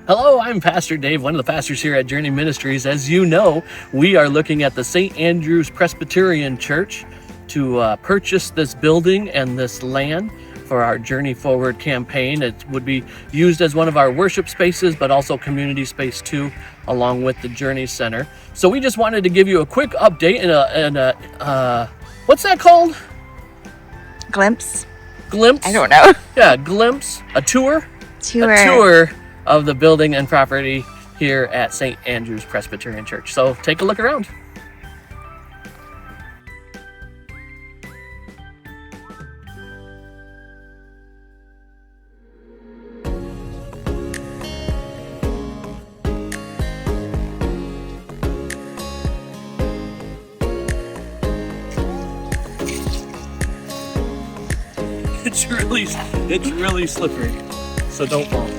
Hello, I'm Pastor Dave, one of the pastors here at Journey Ministries. As you know, we are looking at the St. Andrew's Presbyterian Church to purchase this building and this land for our Journey Forward campaign. It would be used as one of our worship spaces, but also community space too, along with the Journey Center. So we just wanted to give you a quick update and what's that called? Glimpse? Glimpse? I don't know. Yeah, glimpse, a tour of the building and property here at St. Andrew's Presbyterian Church. So take a look around. It's really slippery, so don't fall.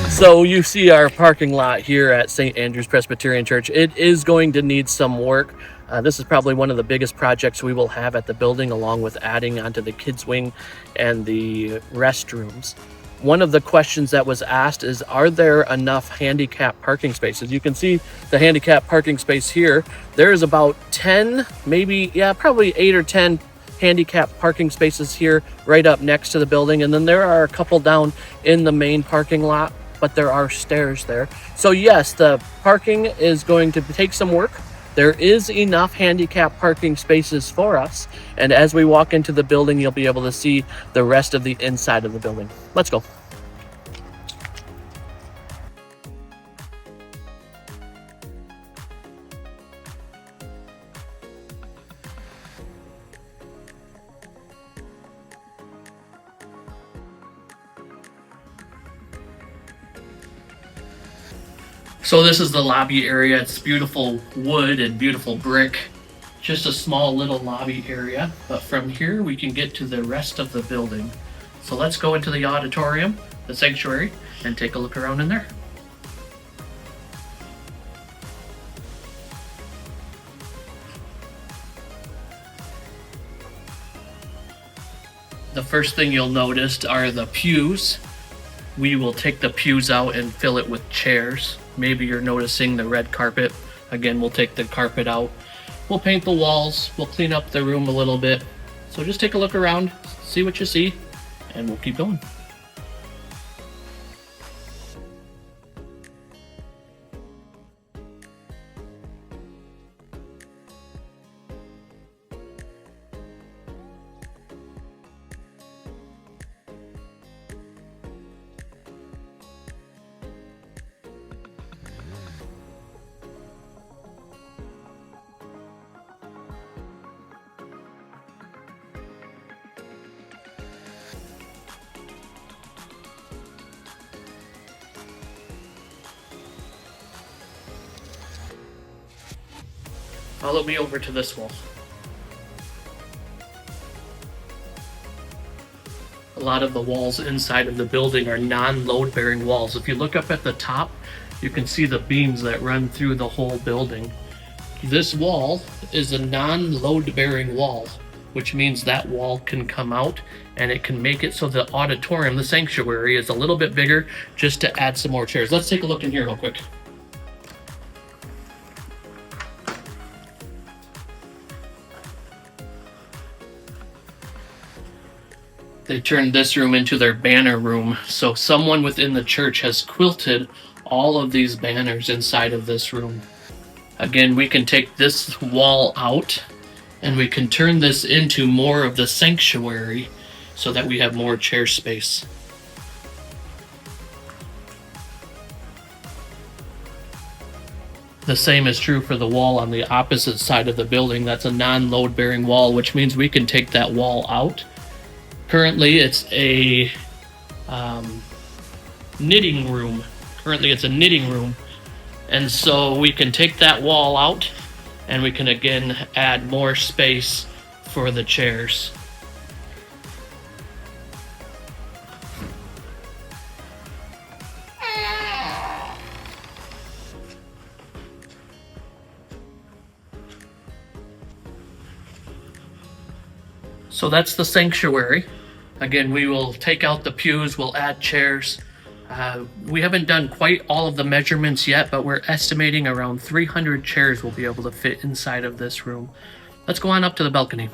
So you see our parking lot here at St. Andrew's Presbyterian Church. It is going to need some work. This is probably one of the biggest projects we will have at the building, along with adding onto the kids wing and the restrooms. One of the questions that was asked is, are there enough handicap parking spaces? You can see the handicap parking space here. There is about 10, probably 8 or 10 handicap parking spaces here right up next to the building. And then there are a couple down in the main parking lot, but there are stairs there. So yes, the parking is going to take some work. There is enough handicap parking spaces for us. And as we walk into the building, you'll be able to see the rest of the inside of the building. Let's go. So this is the lobby area. It's beautiful wood and beautiful brick. Just a small little lobby area. But from here we can get to the rest of the building. So let's go into the auditorium, the sanctuary, and take a look around in there. The first thing you'll notice are the pews. We will take the pews out and fill it with chairs. Maybe you're noticing the red carpet. Again, we'll take the carpet out. We'll paint the walls. We'll clean up the room a little bit. So just take a look around, see what you see, and we'll keep going. Follow me over to this wall. A lot of the walls inside of the building are non-load bearing walls. If you look up at the top, you can see the beams that run through the whole building. This wall is a non-load bearing wall, which means that wall can come out and it can make it so the auditorium, the sanctuary, is a little bit bigger just to add some more chairs. Let's take a look in here real quick. They turned this room into their banner room. So someone within the church has quilted all of these banners inside of this room. Again, we can take this wall out and we can turn this into more of the sanctuary so that we have more chair space. The same is true for the wall on the opposite side of the building. That's a non-load bearing wall, which means we can take that wall out. Currently, it's a knitting room. And so we can take that wall out and we can again add more space for the chairs. So that's the sanctuary. Again, we will take out the pews, we'll add chairs. We haven't done quite all of the measurements yet, but we're estimating around 300 chairs will be able to fit inside of this room. Let's go on up to the balcony.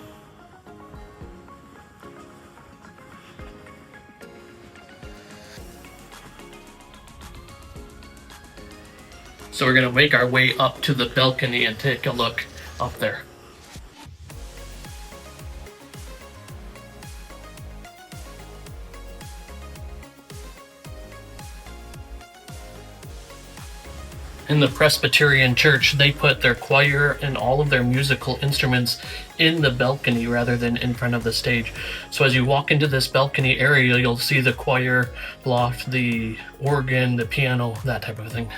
So we're going to make our way up to the balcony and take a look up there. In the Presbyterian Church, they put their choir and all of their musical instruments in the balcony rather than in front of the stage. So as you walk into this balcony area, you'll see the choir loft, the organ, the piano, that type of thing.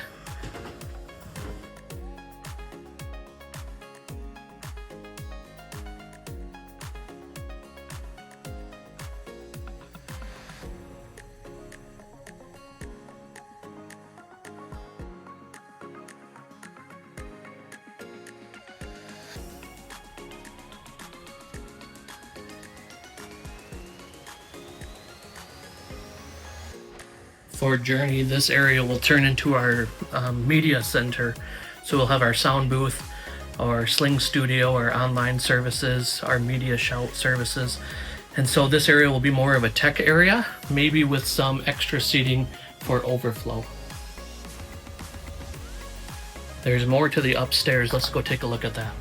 For Journey, this area will turn into our media center. So we'll have our sound booth, our Sling Studio, our online services, our Media Shout services. And so this area will be more of a tech area, maybe with some extra seating for overflow. There's more to the upstairs. Let's go take a look at that.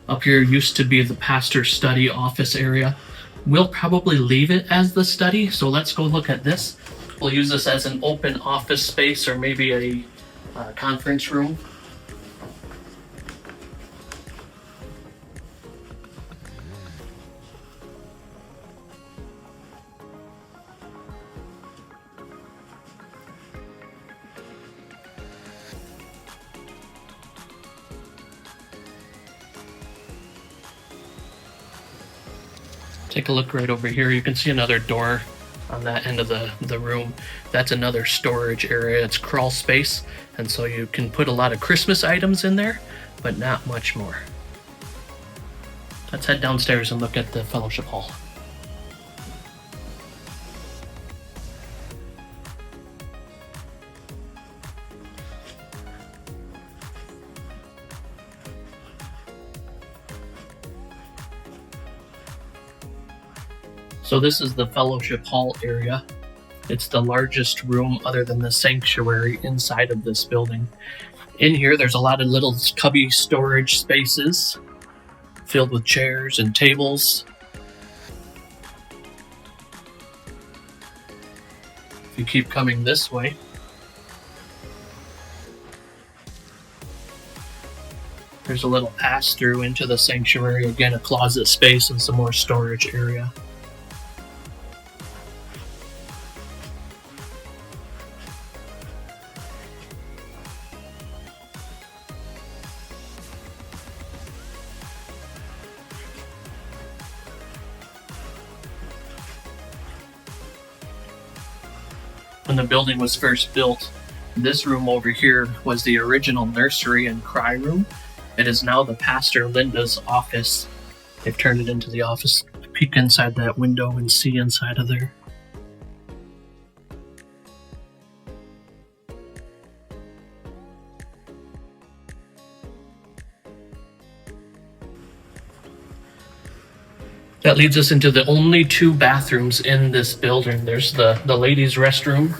Up here used to be the pastor's study office area. We'll probably leave it as the study, so let's go look at this. We'll use this as an open office space or maybe a conference room. Take a look right over here. You can see another door on that end of the room. That's another storage area. It's crawl space, and so you can put a lot of Christmas items in there, but not much more. Let's head downstairs and look at the fellowship hall. So this is the fellowship hall area. It's the largest room other than the sanctuary inside of this building. In here, there's a lot of little cubby storage spaces filled with chairs and tables. If you keep coming this way, there's a little pass-through into the sanctuary. Again, a closet space and some more storage area. When the building was first built, this room over here was the original nursery and cry room. It is now the Pastor Linda's office. They've turned it into the office. Peek inside that window and see inside of there. That leads us into the only two bathrooms in this building. There's the ladies' restroom.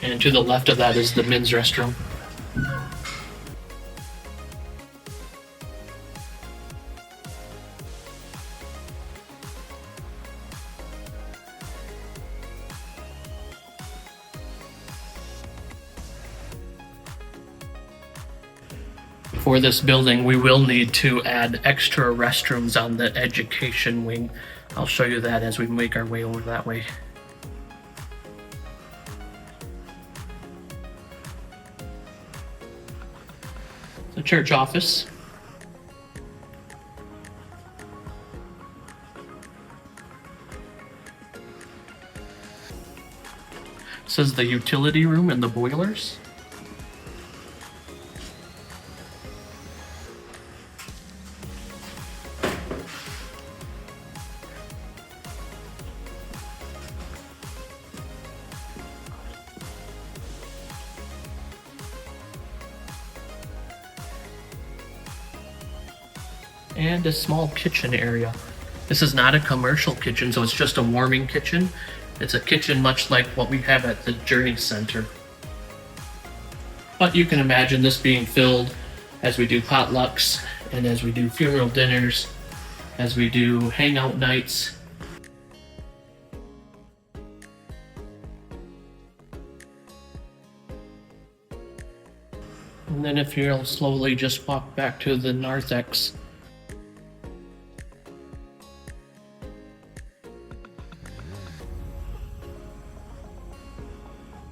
And to the left of that is the men's restroom. For this building, we will need to add extra restrooms on the education wing. I'll show you that as we make our way over that way. the church office. This is the utility room and the boilers. And a small kitchen area. This is not a commercial kitchen, so it's just a warming kitchen. It's a kitchen much like what we have at the Journey Center. But you can imagine this being filled as we do potlucks and as we do funeral dinners, as we do hangout nights. And then if you'll slowly just walk back to the narthex.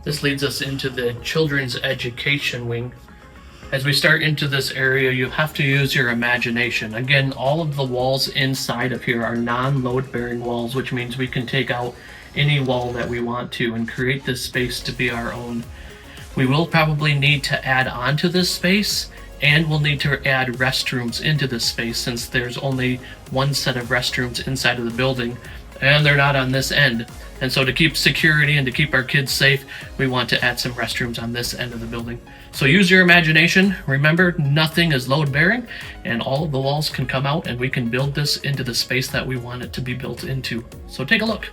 This leads us into the children's education wing. As we start into this area, you have to use your imagination. Again, all of the walls inside of here are non-load bearing walls, which means we can take out any wall that we want to and create this space to be our own. We will probably need to add on to this space, and we'll need to add restrooms into this space since there's only one set of restrooms inside of the building, and they're not on this end. And so to keep security and to keep our kids safe, we want to add some restrooms on this end of the building. So use your imagination. Remember, nothing is load bearing and all of the walls can come out and we can build this into the space that we want it to be built into. So take a look.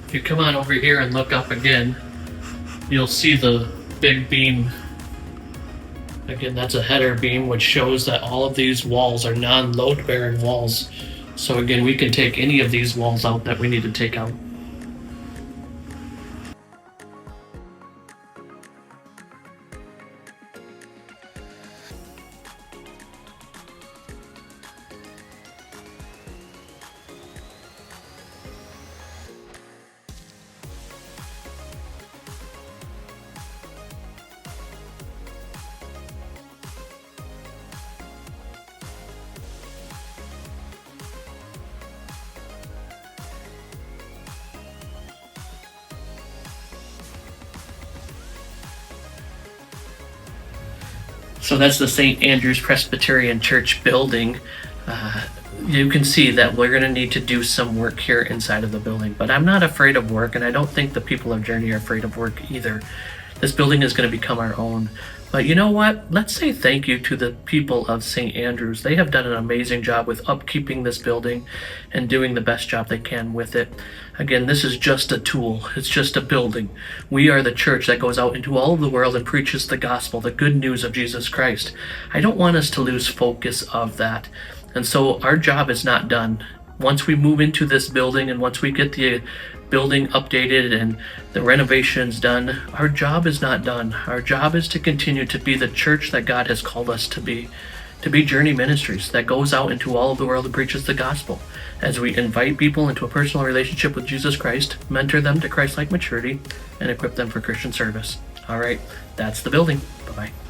If you come on over here and look up again, you'll see the big beam. Again, that's a header beam, which shows that all of these walls are non-load bearing walls. So again, we can take any of these walls out that we need to take out. So that's the St. Andrew's Presbyterian Church building. You can see that we're going to need to do some work here inside of the building, but I'm not afraid of work, and I don't think the people of Journey are afraid of work either. This building is going to become our own. But you know what? Let's say thank you to the people of St. Andrews. They have done an amazing job with upkeeping this building and doing the best job they can with it. Again, this is just a tool. It's just a building. We are the church that goes out into all of the world and preaches the gospel, the good news of Jesus Christ. I don't want us to lose focus of that. And so our job is not done. Once we move into this building and once we get the building updated and the renovations done, our job is not done. Our job is to continue to be the church that God has called us to be Journey Ministries that goes out into all of the world and preaches the gospel as we invite people into a personal relationship with Jesus Christ, mentor them to Christ-like maturity, and equip them for Christian service. All right, that's the building. Bye-bye.